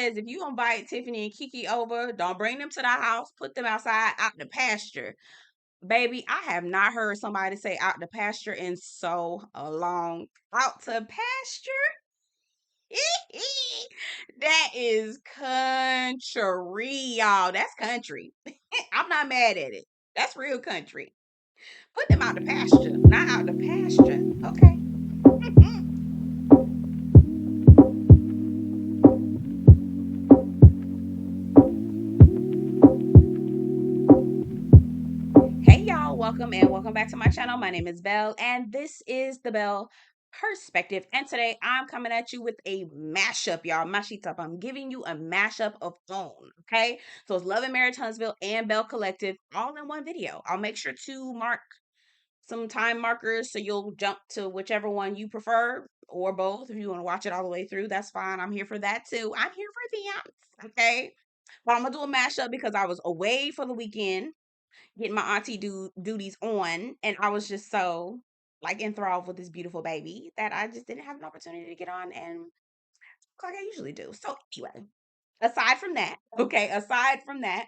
says, if you invite Tiffany and KeKe over, don't bring them to the house. Put them outside, out in the pasture. Baby, I have not heard somebody say out the pasture in so long. Out to pasture? That is country, y'all. That's country. I'm not mad at it. That's real country. Put them out the pasture, not out the pasture. Okay. Hey y'all, welcome back to my channel. My name is Belle and this is the Belle Perspective. And today I'm coming at you with a mashup, y'all. Mashup. I'm giving you a mashup of own. Okay. So it's Love and Marriage Huntsville and Belle Collective all in one video. I'll make sure to mark some time markers so you'll jump to whichever one you prefer or both. If you want to watch it all the way through, that's fine. I'm here for that too. I'm here for the okay. But I'm gonna do a mashup because I was away for the weekend getting my auntie duties on, and I was just so like enthralled with this beautiful baby that I just didn't have an opportunity to get on and like I usually do. So anyway, aside from that, okay, aside from that,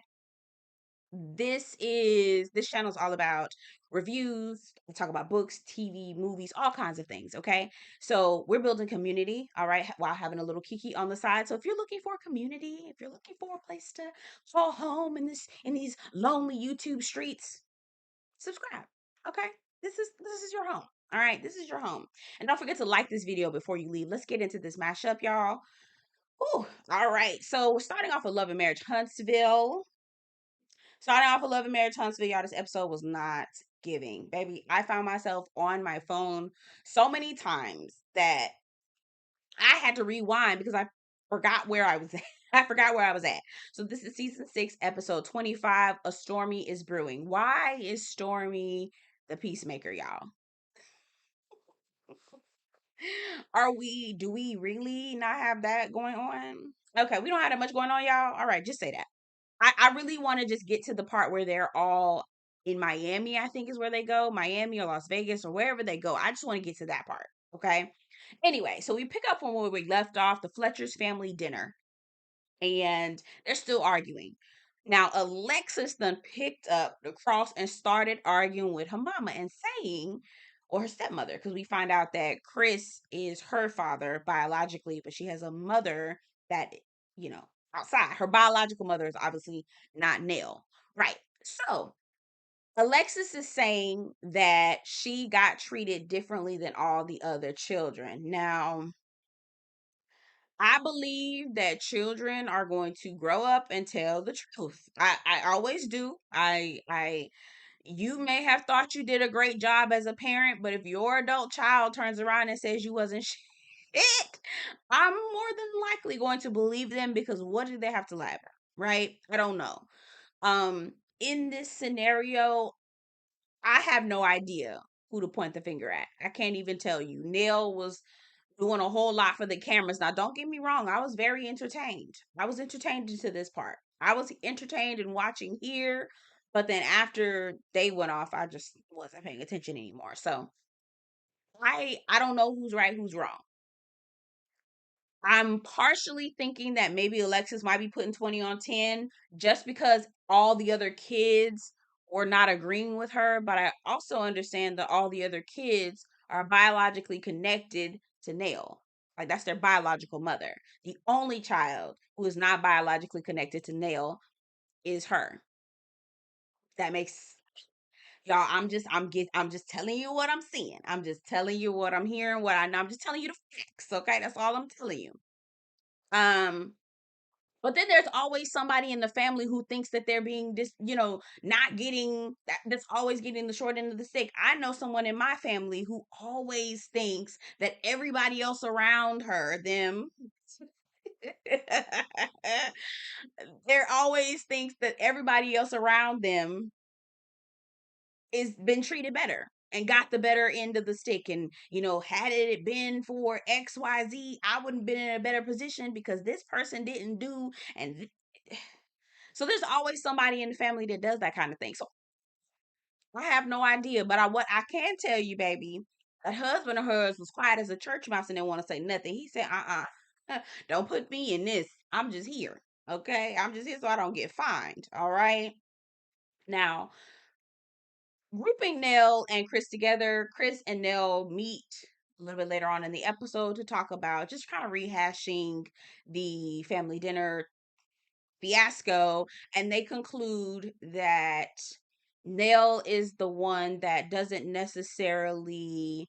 this channel is all about reviews. We talk about books, TV, movies, all kinds of things. Okay, so we're building community, all right, while having a little KeKe on the side. So if you're looking for a community, if you're looking for a place to call home in these lonely YouTube streets, subscribe. Okay, this is your home. All right, this is your home, and don't forget to like this video before you leave. Let's get into this mashup, y'all. Whew. All right, so we're starting off with Love and Marriage Huntsville. Starting off with Love and Marriage Huntsville, y'all, this episode was not giving. Baby, I found myself on my phone so many times that I had to rewind because I forgot where I was at. I forgot where I was at. So this is season 6, episode 25. A Stormi is brewing. Why is Stormi the peacemaker, y'all? Do we really not have that going on? Okay, we don't have that much going on, y'all. All right, just say that. I really want to just get to the part where they're all in Miami, I think is where they go. Miami or Las Vegas or wherever they go. I just want to get to that part. Okay. Anyway, so we pick up from where we left off, the Fletcher's family dinner, and they're still arguing. Now, Alexis then picked up the cross and started arguing with her mama and saying, or her stepmother, because we find out that Chris is her father biologically, but she has a mother that, you know, outside. Her biological mother is obviously not Nell. Right. So Alexis is saying that she got treated differently than all the other children. Now, I believe that children are going to grow up and tell the truth. I always do. You may have thought you did a great job as a parent, but if your adult child turns around and says you wasn't shit, I'm more than likely going to believe them because what did they have to lie about? Right? I don't know. In this scenario, I have no idea who to point the finger at. I can't even tell you. Neil was doing a whole lot for the cameras. Now, don't get me wrong. I was very entertained. I was entertained into this part. I was entertained in watching here, but then after they went off, I just wasn't paying attention anymore. So I don't know who's right, who's wrong. I'm partially thinking that maybe Alexis might be putting 20 on 10 just because all the other kids were not agreeing with her. But I also understand that all the other kids are biologically connected to Nail. Like that's their biological mother. The only child who is not biologically connected to Nail is her. That makes y'all. I'm just telling you what I'm seeing. I'm just telling you what I'm hearing. What I know. I'm just telling you the facts. Okay, that's all I'm telling you. Um, But then there's always somebody in the family who thinks that they're being not getting that's always getting the short end of the stick. I know someone in my family who always thinks that everybody else around her, them, there always thinks that everybody else around them is been treated better and got the better end of the stick. And, had it been for XYZ, I wouldn't been in a better position because this person didn't do and so there's always somebody in the family that does that kind of thing. So I have no idea, but what I can tell you, baby, that husband of hers was quiet as a church mouse and didn't want to say nothing. He said, don't put me in this. I'm just here. Okay. I'm just here so I don't get fined. All right. Now, grouping Nell and Chris together, Chris and Nell meet a little bit later on in the episode to talk about just kind of rehashing the family dinner fiasco. And they conclude that Nell is the one that doesn't necessarily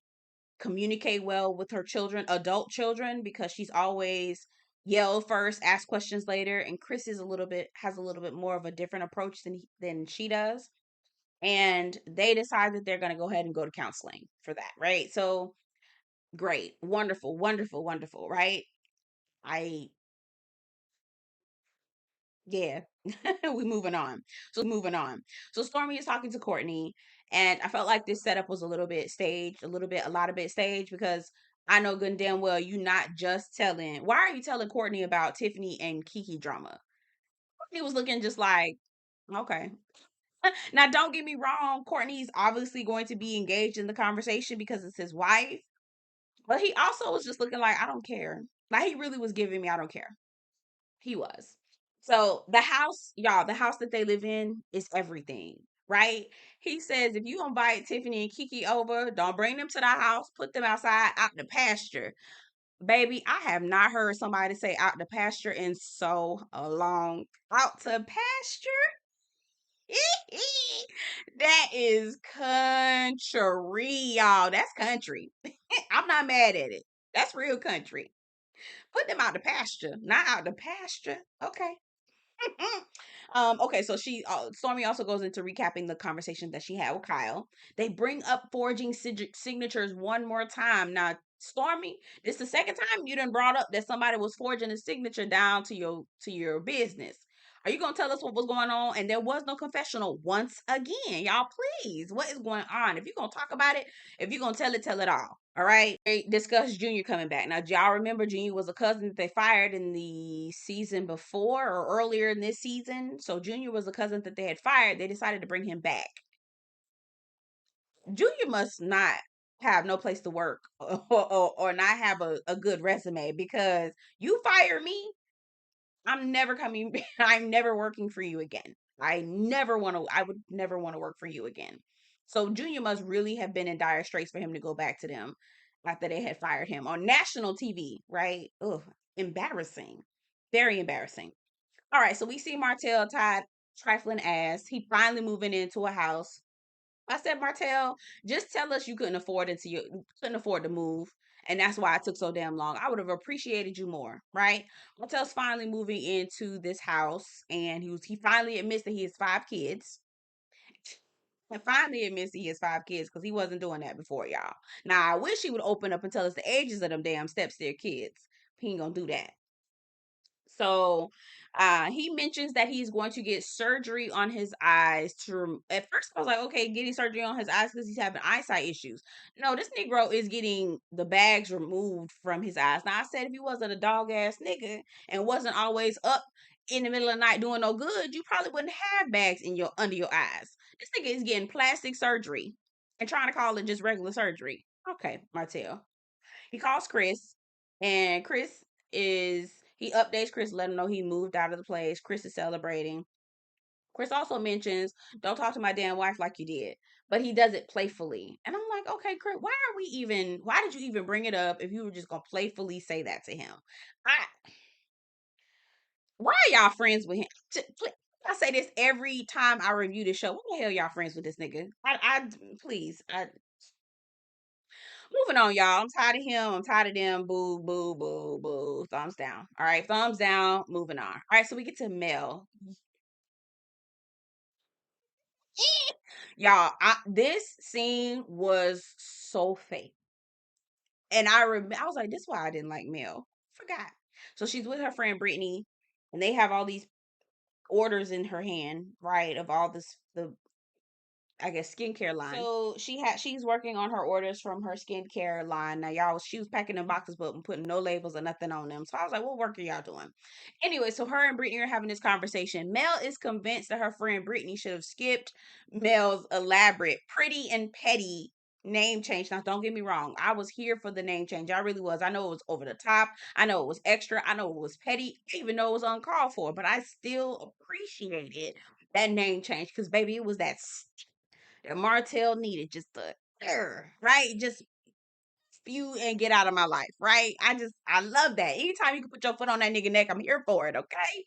communicate well with her children, adult children, because she's always yell first, ask questions later. And Chris is has a little bit more of a different approach than she does. And they decide that they're going to go ahead and go to counseling for that, right? So great, wonderful, wonderful, wonderful, right? I Yeah. We moving on. So Stormi is talking to Courtney, and I felt like this setup was a little bit staged, a lot of bit staged, because I know good and damn well you not just telling. Why are you telling Courtney about Tiffany and KeKe drama? Courtney was looking just like, okay. Now, don't get me wrong. Courtney's obviously going to be engaged in the conversation because it's his wife, but he also was just looking like, I don't care. Like, he really was giving me, I don't care. He was. So the house, y'all, the house that they live in is everything, right? He says if you invite Tiffany and KeKe over, don't bring them to the house, put them outside out in the pasture. Baby, I have not heard somebody say out the pasture in so long. Out to pasture? That is country, y'all. That's country. I'm not mad at it. That's real country. Put them out the pasture, not out the pasture. Okay. Okay, so Stormi also goes into recapping the conversation that she had with Kyle. They bring up forging signatures one more time. Now, Stormi, this is the second time you done brought up that somebody was forging a signature down to your business. Are you gonna tell us what was going on? And there was no confessional once again, y'all. Please, what is going on? If you're gonna talk about it, if you're gonna tell it all. All right. They discussed Junior coming back. Now, do y'all remember Junior was a cousin that they fired in the season before or earlier in this season? So Junior was a cousin that they had fired. They decided to bring him back. Junior must not have no place to work or not have a good resume, because you fire me, I'm never coming. I'm never working for you again. I would never want to work for you again. So Junior must really have been in dire straits for him to go back to them after they had fired him on national TV, right? Ugh, embarrassing. Very embarrassing. All right, so we see Martell tied trifling ass. He finally moving into a house. I said, Martell, just tell us you couldn't afford to move, and that's why it took so damn long. I would have appreciated you more, right? Martell's finally moving into this house, and he finally admits that he has 5 kids. And finally admits he has 5 kids, because he wasn't doing that before, y'all. Now I wish he would open up and tell us the ages of them damn stepstair kids. He ain't gonna do that. So he mentions that he's going to get surgery on his eyes at first I was like, okay, getting surgery on his eyes because he's having eyesight issues. No, this Negro is getting the bags removed from his eyes. Now, I said if he wasn't a dog ass nigga and wasn't always up in the middle of the night doing no good, you probably wouldn't have bags in your under your eyes. This nigga is getting plastic surgery and trying to call it just regular surgery. Okay, Martell. He calls Chris, and he updates Chris, let him know he moved out of the place. Chris is celebrating. Chris also mentions, "Don't talk to my damn wife like you did," but he does it playfully. And I'm like, okay, Chris, why did you even bring it up if you were just gonna playfully say that to him? I Why are y'all friends with him? I say this every time I review the show. What the hell y'all friends with this nigga? Please, moving on, y'all. I'm tired of him. I'm tired of them. Boo, boo, boo, boo. Thumbs down. All right, thumbs down. Moving on. All right, so we get to Mel. Y'all, this scene was so fake. And I was like, this is why I didn't like Mel. Forgot. So she's with her friend Brittany, and they have all these orders in her hand, right? Of all the I guess skincare line. So she's working on her orders from her skincare line. Now y'all, she was packing them boxes but putting no labels or nothing on them. So I was like, what work are y'all doing? Anyway, so her and Brittany are having this conversation. Mel is convinced that her friend Brittany should have skipped Mel's elaborate, pretty and petty name change. Now, don't get me wrong. I was here for the name change. I really was. I know it was over the top. I know it was extra. I know it was petty. I even know it was uncalled for. But I still appreciated that name change because, baby, it was that Martell needed just the right? Just spew and get out of my life, right? I love that. Anytime you can put your foot on that nigga neck, I'm here for it, okay?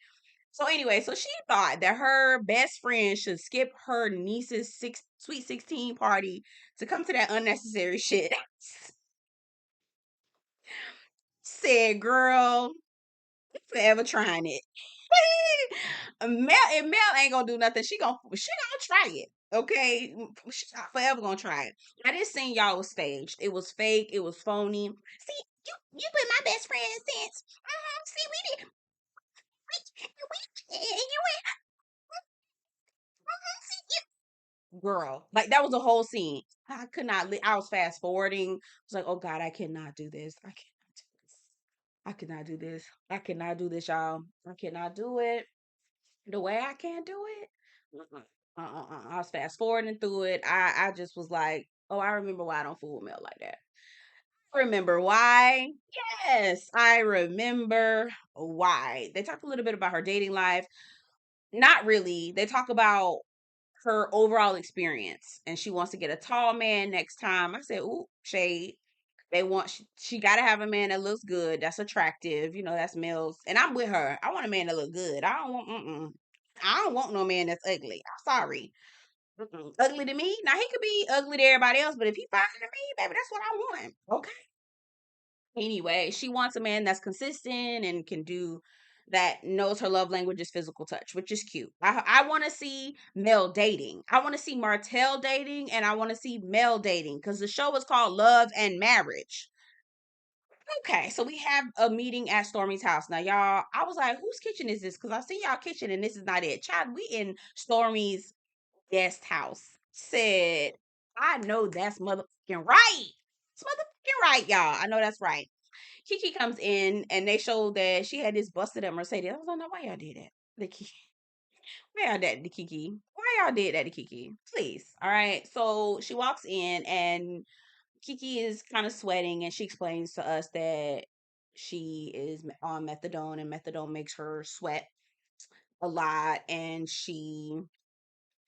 So anyway, so she thought that her best friend should skip her niece's sweet 16 party to come to that unnecessary shit. Said, girl, you forever trying it. Mel ain't gonna do nothing. She gonna try it. Okay, she's not forever gonna try it. I didn't think y'all was staged. It was fake. It was phony. See, you been my best friend since. See, we did. Girl, like that was the whole scene. I could not. I was fast forwarding. I was like, oh God, I cannot do this. I cannot do this. I cannot do this, y'all. I cannot do it the way I can't do it. Uh-uh. I was fast forwarding through it. I just was like, oh, I remember why I don't fool with Mel like that. I remember why. Yes, I remember why. They talk a little bit about her dating life. Not really. They talk about her overall experience, and she wants to get a tall man next time. I said, ooh, shade. She got to have a man that looks good, that's attractive. That's males, and I'm with her. I want a man that look good. I don't want no man that's ugly. I'm sorry. Ugly to me. Now he could be ugly to everybody else, but if he fine to me, baby, that's what I want. Okay. Anyway, she wants a man that's consistent and can do that, knows her love language is physical touch, which is cute. I want to see Mel dating. I want to see Martell dating, and I want to see Mel dating because the show is called Love and Marriage. Okay, so we have a meeting at Stormi's house. Now, y'all, I was like, whose kitchen is this? Because I see y'all kitchen and this is not it. Child, we in Stormi's guest house. Said, I know that's motherfucking right. It's motherfucking right, y'all. I know that's right. KeKe comes in and they show that she had this busted up Mercedes. I was like, no, why y'all did that? The KeKe. Why y'all did that to KeKe? Why y'all did that to KeKe? Please. All right. So she walks in and KeKe is kind of sweating and she explains to us that she is on methadone and methadone makes her sweat a lot and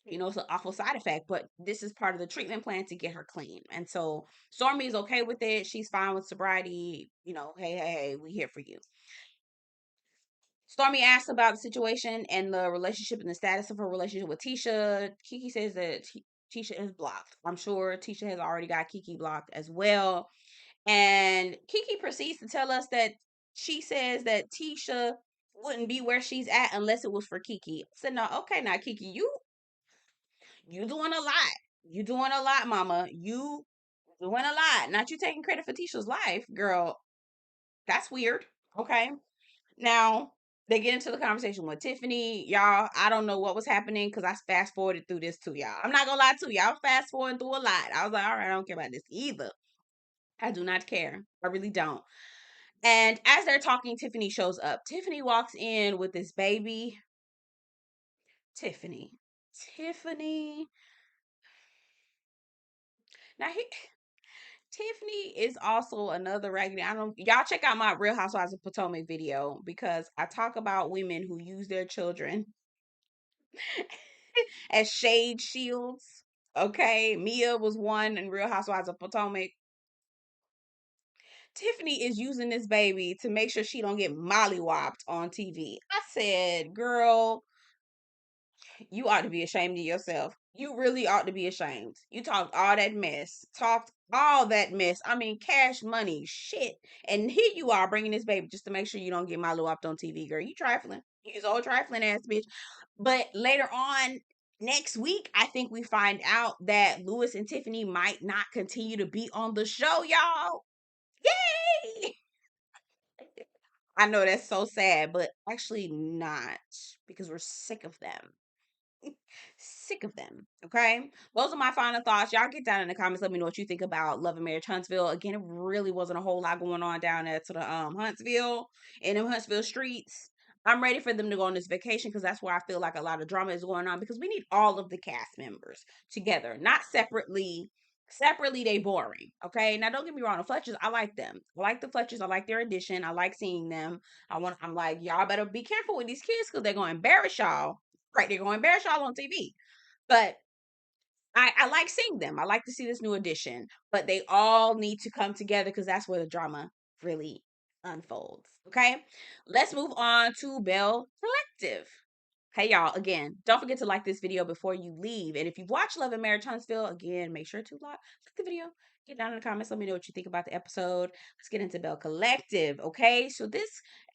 it's an awful side effect, but this is part of the treatment plan to get her clean. And so Stormi is okay with it. She's fine with sobriety. Hey, we here for you. Stormi asks about the situation and the relationship and the status of her relationship with Tisha. KeKe says that Tisha is blocked. I'm sure Tisha has already got KeKe blocked as well. And KeKe proceeds to tell us that she says that Tisha wouldn't be where she's at unless it was for KeKe. I said, no, okay, now KeKe, you doing a lot. You doing a lot, mama. You doing a lot. Not you taking credit for Tisha's life, girl. That's weird. Okay. Now, they get into the conversation with Tiffany. Y'all, I don't know what was happening because I fast forwarded through this too, y'all. I'm not gonna lie to y'all. Fast forwarding through a lot. I was like, all right, I don't care about this either. I do not care. I really don't. And as they're talking, Tiffany shows up. Tiffany walks in with this baby. Tiffany. Tiffany. Now Tiffany is also another raggedy. I don't y'all check out my Real Housewives of Potomac video because I talk about women who use their children as shade shields. Okay, Mia was one in Real Housewives of Potomac. Tiffany is using this baby to make sure she don't get mollywopped on TV. I said, girl, you ought to be ashamed of yourself. You really ought to be ashamed. You talked all that mess. Talked all that mess. I mean, cash money, shit. And here you are bringing this baby just to make sure you don't get mollywopped on TV, girl. You trifling. You's old trifling ass bitch. But later on next week, I think we find out that Lewis and Tiffany might not continue to be on the show, y'all. Yay! I know that's so sad, but actually not because we're sick of them. Sick of them. Okay. Those are my final thoughts. Y'all get down in the comments. Let me know what you think about Love and Marriage Huntsville. Again, it really wasn't a whole lot going on down there to the Huntsville in them Huntsville streets. I'm ready for them to go on this vacation because that's where I feel like a lot of drama is going on because we need all of the cast members together, not separately. Separately, they boring. Okay. Now don't get me wrong, the Fletchers, I like them. I like the Fletchers. I like their addition. I like seeing them. I'm like, y'all better be careful with these kids because they're gonna embarrass y'all. Right, they're gonna embarrass y'all on TV. But I like seeing them. I like to see this new addition. But they all need to come together because that's where the drama really unfolds. Okay. Let's move on to Belle Collective. Hey y'all, again, don't forget to like this video before you leave. And if you've watched Love and Marriage Huntsville, again, make sure to like the video. Get down in the comments. Let me know what you think about the episode. Let's get into Belle Collective. Okay. So this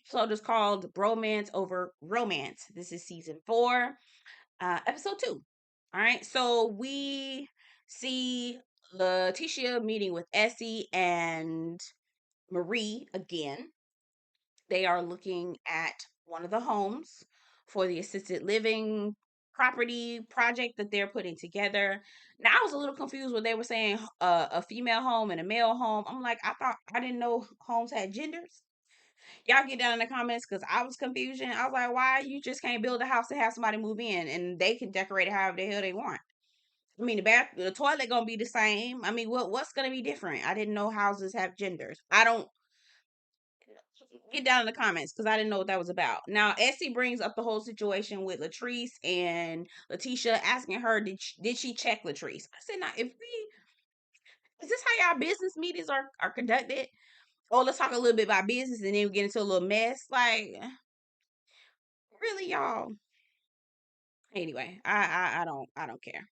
episode is called Bromance Over Romance. This is season 4, episode 2. All right. So we see Latricia meeting with Essie and Marie again. They are looking at one of the homes for the assisted living property project that they're putting together. Now, I was a little confused when they were saying a female home and a male home. I'm like, I didn't know homes had genders. Y'all get down in the comments because I was confusion. I was like, why you just can't build a house to have somebody move in and they can decorate it however the hell they want? I mean, the toilet gonna be the same. I mean, what's gonna be different? I didn't know houses have genders. I don't. Get down in the comments because I didn't know what that was about. Now, Essie brings up the whole situation with Latrice and Lateshia, asking her, did she check Latrice? I said, now, if we, is this how y'all business meetings are conducted? Oh, let's talk a little bit about business and then we get into a little mess. Like, really, y'all? Anyway, I don't care.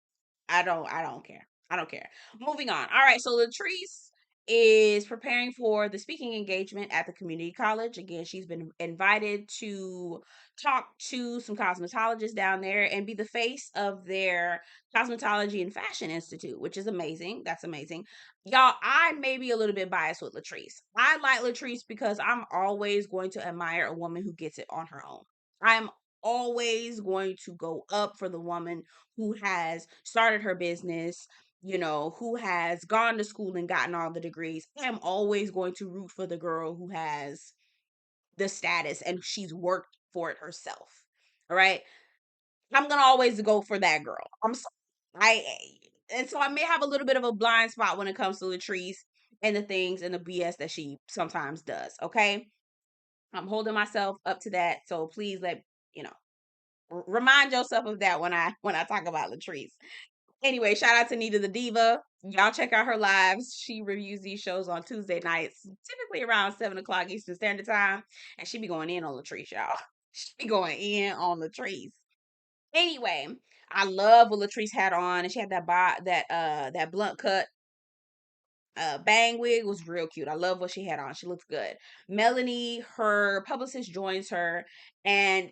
I don't care. I don't care. Moving on. All right, so Latrice is preparing for the speaking engagement at the community college. Again, she's been invited to talk to some cosmetologists down there and be the face of their cosmetology and fashion institute, which is amazing. That's amazing. Y'all, I may be a little bit biased with Latrice. I like Latrice because I'm always going to admire a woman who gets it on her own. I'm always going to go up for the woman who has started her business, who has gone to school and gotten all the degrees. I am always going to root for the girl who has the status and she's worked for it herself. All right. I'm going to always go for that girl. I, and so I may have a little bit of a blind spot when it comes to Latrice and the things and the BS that she sometimes does. Okay. I'm holding myself up to that. So please you know, remind yourself of that when I talk about Latrice. Anyway, shout out to Nita the Diva. Y'all check out her lives. She reviews these shows on Tuesday nights, typically around 7 o'clock Eastern Standard Time. And she be going in on Latrice, y'all. She be going in on Latrice. Anyway, I love what Latrice had on, and she had that blunt cut bang wig was real cute. I love what she had on. She looks good. Melanie, her publicist, joins her, and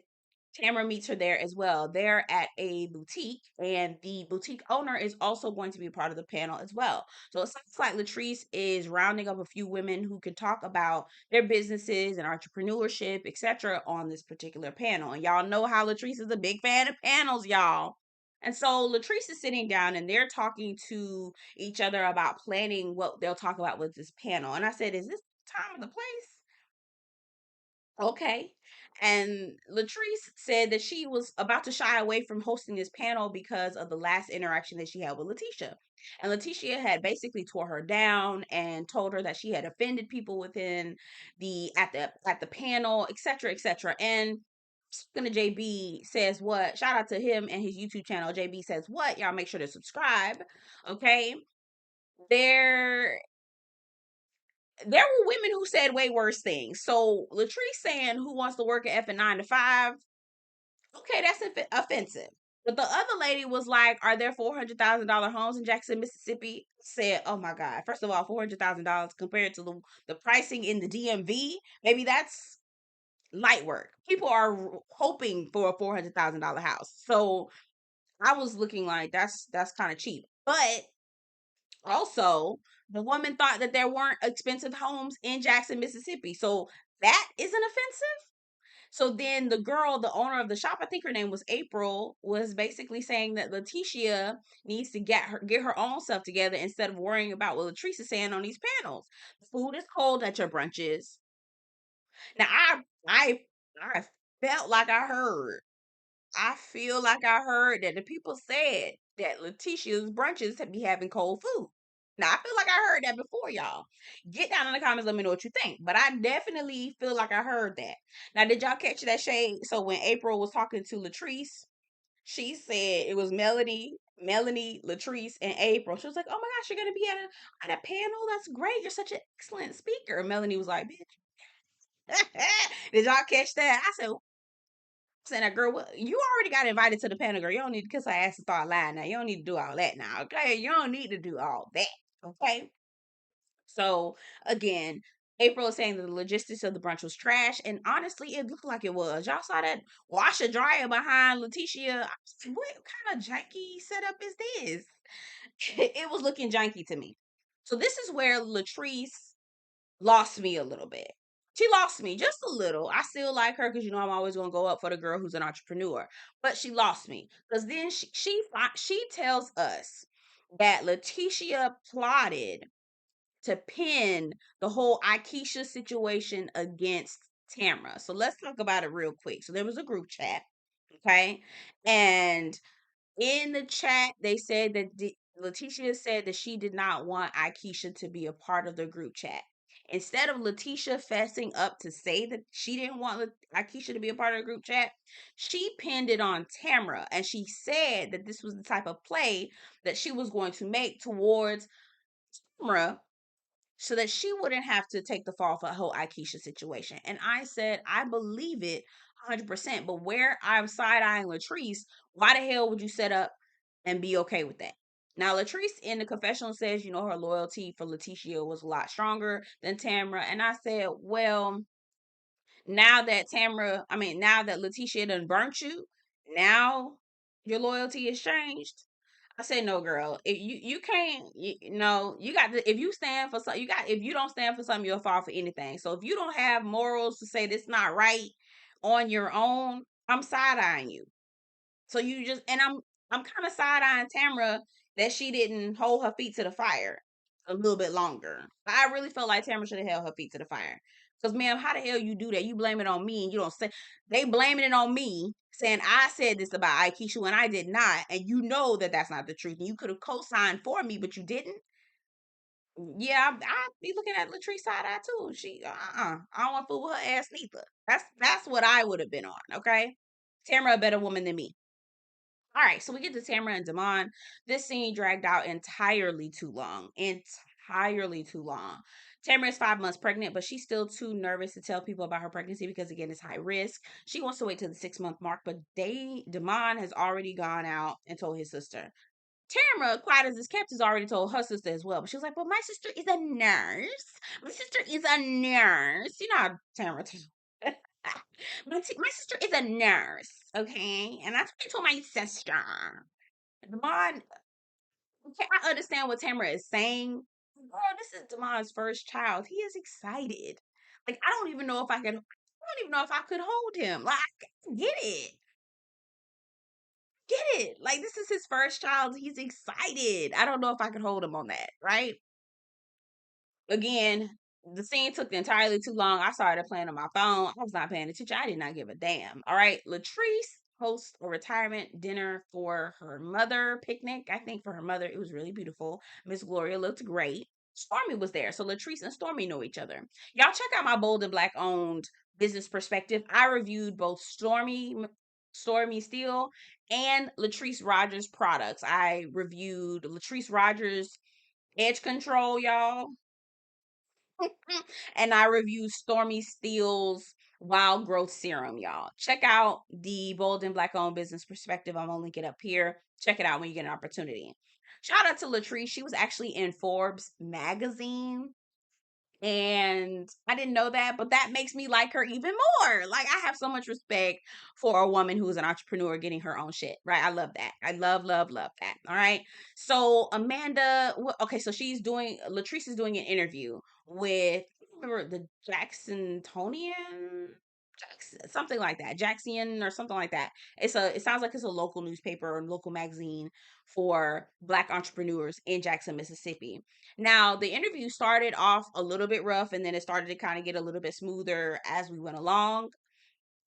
Tamara meets her there as well. They're at a boutique, and the boutique owner is also going to be part of the panel as well. So it sounds like Latrice is rounding up a few women who can talk about their businesses and entrepreneurship, etc., on this particular panel. And y'all know how Latrice is a big fan of panels, y'all. And so Latrice is sitting down and they're talking to each other about planning what they'll talk about with this panel. And I said, is this time of the place? Okay. And Latrice said that she was about to shy away from hosting this panel because of the last interaction that she had with Latisha. And Latisha had basically tore her down and told her that she had offended people within the panel, etc., etc. And speaking to JB says what? Shout out to him and his YouTube channel. JB says what? Y'all make sure to subscribe. Okay. There there were women who said way worse things. So Latrice saying who wants to work at F and 9 to 5, okay, that's offensive. But the other lady was like, "Are there $400,000 homes in Jackson, Mississippi?" Said, "Oh my God! First of all, $400,000 compared to the pricing in the DMV, maybe that's light work. People are hoping for a $400,000 house." So I was looking like that's kind of cheap, but also, the woman thought that there weren't expensive homes in Jackson, Mississippi. So that isn't offensive. So then the girl, the owner of the shop, I think her name was April, was basically saying that Latisha needs to get her own stuff together instead of worrying about what Latrice is saying on these panels. Food is cold at your brunches. Now I felt like I heard. I feel like I heard that the people said that Letitia's brunches be having cold food. Now, I feel like I heard that before, y'all. Get down in the comments, let me know what you think. But I definitely feel like I heard that. Now, did y'all catch that shade? So when April was talking to Latrice, she said it was Melanie, Latrice, and April. She was like, "Oh my gosh, you're gonna be at a panel? That's great. You're such an excellent speaker." And Melanie was like, "Bitch." Did y'all catch that? I said, "That girl, what, you already got invited to the panel, girl. You don't need to kiss her ass and start lying now. You don't need to do all that now, okay? You don't need to do all that, okay?" So again, April is saying that the logistics of the brunch was trash, and honestly, it looked like it was. Y'all saw that washer dryer behind Lateshia. What kind of janky setup is this? It was looking janky to me. So this is where Latrice lost me a little bit. She lost me just a little. I still like her because I'm always gonna go up for the girl who's an entrepreneur. But she lost me because then she tells us that Letitia plotted to pin the whole Aikisha situation against Tamra. So let's talk about it real quick. So there was a group chat, okay? And in the chat, they said that Letitia said that she did not want Aikisha to be a part of the group chat. Instead of Letitia fessing up to say that she didn't want Aikisha to be a part of the group chat, she pinned it on Tamra, and she said that this was the type of play that she was going to make towards Tamra so that she wouldn't have to take the fall for the whole Aikisha situation. And I said, I believe it 100%. But where I'm side eyeing Latrice, why the hell would you set up and be okay with that? Now, Latrice in the confessional says, her loyalty for Letitia was a lot stronger than Tamra. And I said, well, now that Letitia done burnt you, now your loyalty has changed. I said, no, girl. If you can't, no, you got to. If you stand for something, if you don't stand for something, you'll fall for anything. So if you don't have morals to say this not right on your own, I'm side eyeing you. So you just, and I'm kind of side eyeing Tamra that she didn't hold her feet to the fire a little bit longer. I really felt like Tamra should have held her feet to the fire. Because, ma'am, how the hell you do that? You blame it on me and you don't say, they blaming it on me, saying I said this about Aikisha when I did not. And you know that that's not the truth. And you could have co-signed for me, but you didn't. Yeah, I'd be looking at Latrice side eye too. I don't want to fool with her ass neither. That's what I would have been on, okay? Tamra a better woman than me. All right, so we get to Tamara and Damon. This scene dragged out entirely too long. Entirely too long. Tamara is 5 months pregnant, but she's still too nervous to tell people about her pregnancy because, again, it's high risk. She wants to wait till the 6 month mark, but Damon has already gone out and told his sister. Tamara, quiet as is kept, has already told her sister as well. But she was like, "But my sister is a nurse. My sister is a nurse." You know how Tamara. My sister is a nurse, okay? And that's what I told my sister. Damon, okay, I understand what Tamara is saying. Girl, this is Damon's first child. He is excited. Like, I don't even know if I could. I don't even know if I could hold him. Like, get it, get it. Like, this is his first child. He's excited. I don't know if I could hold him on that, right? Again, the scene took entirely too long. I started playing on my phone. I was not paying attention. I did not give a damn. All right. Latrice hosts a retirement dinner for her mother picnic. I think for her mother, it was really beautiful. Miss Gloria looked great. Stormi was there. So Latrice and Stormi know each other. Y'all check out my bold and black owned business perspective. I reviewed both Stormi Steele and Latrice Rogers products. I reviewed Latrice Rogers edge control, y'all. And I reviewed Stormi Steele's Wild Growth Serum, y'all. Check out the Bold and Black Owned Business Perspective. I'm gonna link it up here. Check it out when you get an opportunity. Shout out to Latrice. She was actually in Forbes magazine. And I didn't know that, but that makes me like her even more. Like, I have so much respect for a woman who's an entrepreneur getting her own shit, right? I love that. I love, love, love that. All right. So, okay, so Latrice is doing an interview with, remember the something like that, Jackson or something like that. It sounds like it's a local newspaper or local magazine for Black entrepreneurs in Jackson, Mississippi. Now, the interview started off a little bit rough and then it started to kind of get a little bit smoother as we went along.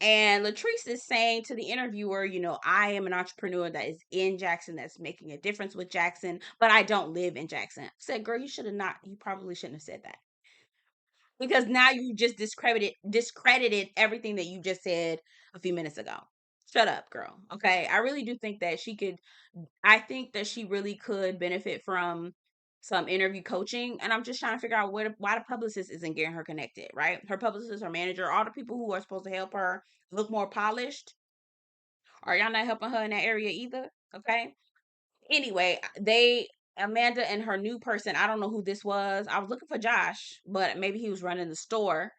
And Latrice is saying to the interviewer, I am an entrepreneur that is in Jackson, that's making a difference with Jackson, but I don't live in Jackson. I said, girl, you probably shouldn't have said that. Because now you just discredited everything that you just said a few minutes ago. Shut up, girl. Okay. I really do think that I think that she really could benefit from some interview coaching. And I'm just trying to figure out why the publicist isn't getting her connected, right? Her publicist, her manager, all the people who are supposed to help her look more polished. Are y'all not helping her in that area either? Okay. Anyway, Amanda and her new person, I don't know who this was. I was looking for Josh, but maybe he was running the store.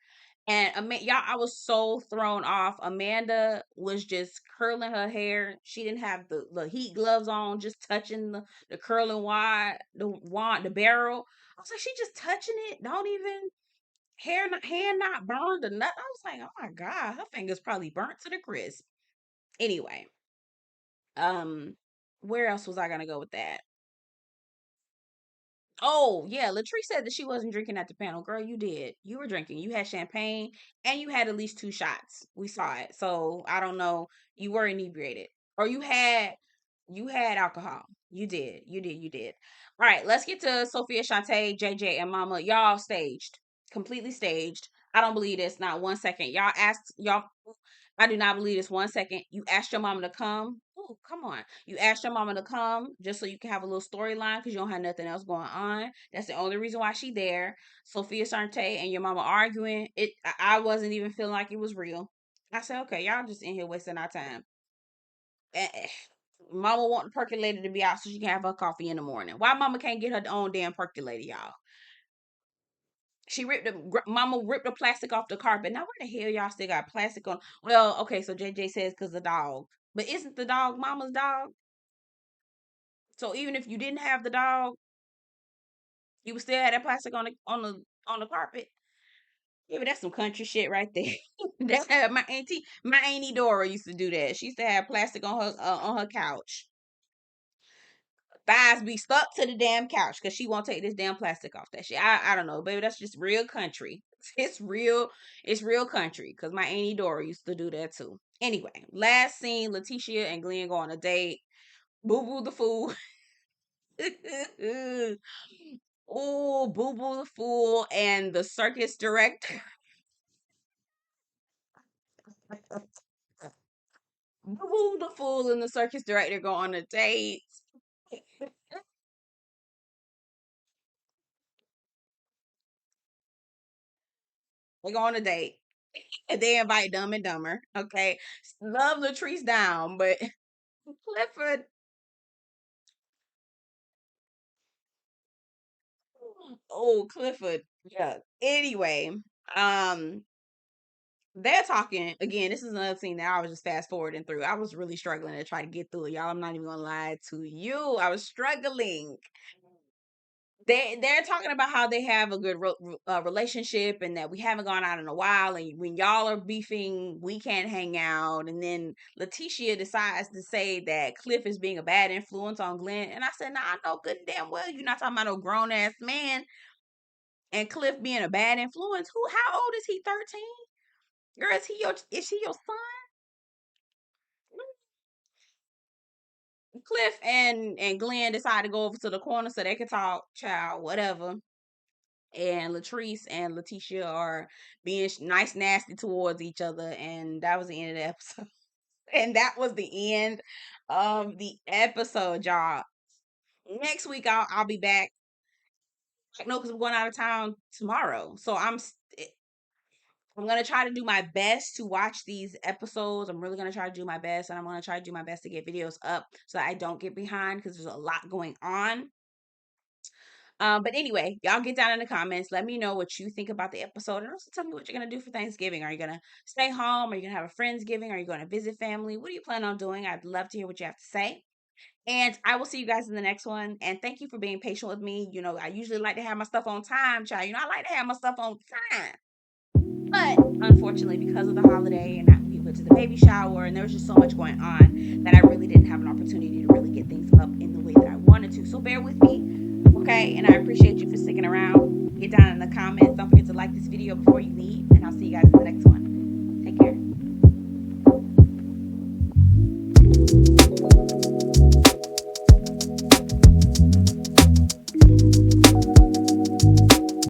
And y'all, I was so thrown off. Amanda was just curling her hair. She didn't have the heat gloves on, just touching the curling the barrel. I was like, she just touching it. Don't even hand not burned or nothing. I was like, oh my God, her fingers probably burnt to the crisp. Anyway, um, where else was I gonna go with that? Oh, yeah. Latrice said that she wasn't drinking at the panel. Girl, you did. You were drinking. You had champagne and you had at least 2 shots. We saw it. So I don't know. You were inebriated. Or you had alcohol. You did. You did. You did. All right, let's get to Sophia, Shantae, JJ, and Mama. Y'all staged. Completely staged. I don't believe this. Not 1 second. Y'all I do not believe this 1 second. You asked your mama to come. Oh, come on. You asked your mama to come just so you can have a little storyline because you don't have nothing else going on. That's the only reason why she there. Sophia Sarte and your mama arguing. I wasn't even feeling like it was real. I said, okay, y'all just in here wasting our time. Mama want the percolator to be out so she can have her coffee in the morning. Why mama can't get her own damn percolator, y'all? Mama ripped the plastic off the carpet. Now where the hell y'all still got plastic on? Well, okay, so JJ says because the dog. But isn't the dog mama's dog? So even if you didn't have the dog, you would still have that plastic on the carpet. Yeah, but that's some country shit right there. That my auntie Dora used to do that. She used to have plastic on her couch. Thighs be stuck to the damn couch because she won't take this damn plastic off that shit. I don't know, baby. That's just real country. It's real country. Cause my auntie Dora used to do that too. Anyway, last scene, Lateshia and Glen go on a date. Boo Boo the fool. Oh, Boo Boo the fool and the circus director. Boo Boo the fool and the circus director go on a date. They go on a date. And they invite Dumb and Dumber. Okay. Love Latrice down, but Clifford. Oh, Clifford. Yeah. Anyway, um, they're talking again. This is another scene that I was just fast forwarding through. I was really struggling to try to get through it, y'all. I'm not even gonna lie to you. I was struggling. They're talking about how they have a good relationship and that we haven't gone out in a while, and when y'all are beefing we can't hang out. And then Latrice decides to say that Cliff is being a bad influence on Glen, and I said, nah, I know good and damn well you're not talking about no grown-ass man and Cliff being a bad influence. How old is he? 13? Girl, is he your son? Cliff and Glenn decide to go over to the corner so they can talk, child, whatever. And Latrice and Lateshia are being nice, nasty towards each other, and that was the end of the episode. And that was the end of the episode, y'all. Next week I'll be back. No, because I'm going out of town tomorrow, so I'm gonna try to do my best to watch these episodes. I'm really gonna try to do my best, and I'm gonna try to do my best to get videos up so I don't get behind because there's a lot going on. But anyway, y'all get down in the comments. Let me know what you think about the episode. And also tell me what you're going to do for Thanksgiving. Are you going to stay home? Are you going to have a Friendsgiving? Are you going to visit family? What do you plan on doing? I'd love to hear what you have to say. And I will see you guys in the next one. And thank you for being patient with me. I usually like to have my stuff on time, child. I like to have my stuff on time. But unfortunately, because of the holiday and we went to the baby shower and there was just so much going on that I really didn't have an opportunity to really get things up in the way that I wanted to. So bear with me, okay? And I appreciate you for sticking around. Get down in the comments. Don't forget to like this video before you leave. And I'll see you guys in the next one. Take care.